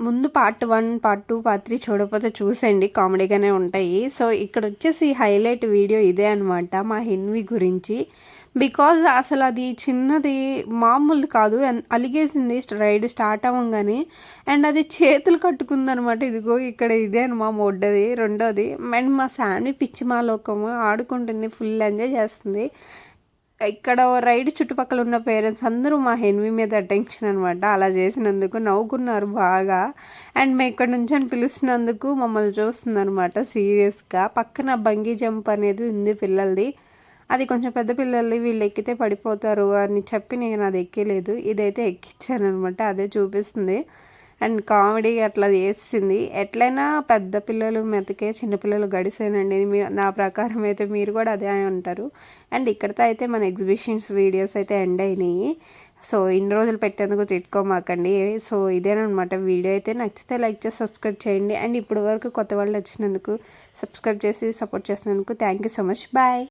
ముందు part 1, part 2, part 3 చూడకపోతే చూసేయండి, కామెడీగానే ఉంటాయి. సో ఇక్కడొచ్చేసి హైలైట్ వీడియో ఇదే అనమాట మా హెన్వి గురించి. బికాజ్ అసలు అది చిన్నది మామూలుది కాదు, అలిగేసింది రైడ్ స్టార్ట్ అవ్వంగానే. అండ్ అది చేతులు కట్టుకుందనమాట. ఇదిగో ఇక్కడ ఇదే అని మా మొడ్డది రెండోది. అండ్ మా శాన్వి పిచ్చి మా లోకము ఆడుకుంటుంది, ఫుల్ ఎంజాయ్ చేస్తుంది. ఇక్కడ రైడ్ చుట్టుపక్కల ఉన్న పేరెంట్స్ అందరూ మా హెన్వి మీద అటెన్షన్ అనమాట. అలా చేసినందుకు నవ్వుకున్నారు బాగా. అండ్ మేము ఇక్కడ నుంచి అని పిలుస్తున్నందుకు మమ్మల్ని చూస్తుంది అనమాట సీరియస్గా. పక్కన బంగీ జంప్ అనేది ఉంది పిల్లలది. అది కొంచెం పెద్ద పిల్లల్ని, వీళ్ళు ఎక్కితే పడిపోతారు అని చెప్పి నేను అది ఎక్కలేదు. ఇదైతే ఎక్కించాను అనమాట, అదే చూపిస్తుంది. అండ్ కామెడీ అట్లా చేసింది. ఎట్లయినా పెద్ద పిల్లలు మెతకే చిన్నపిల్లలు గడిసేనండి. నా ప్రకారం అయితే మీరు కూడా అదే అంటారు. అండ్ ఇక్కడితో అయితే మన ఎగ్జిబిషన్స్ వీడియోస్ అయితే ఎండ్ అయినాయి. సో ఇన్ని రోజులు పెట్టేందుకు తిట్టుకోమాకండి. So ఇదేనమాట video. అయితే నచ్చితే లైక్ చేసి సబ్స్క్రైబ్ చేయండి. అండ్ ఇప్పటి వరకు కొత్త వాళ్ళు వచ్చినందుకు సబ్స్క్రైబ్ చేసి సపోర్ట్ చేసినందుకు thank you so much. Bye.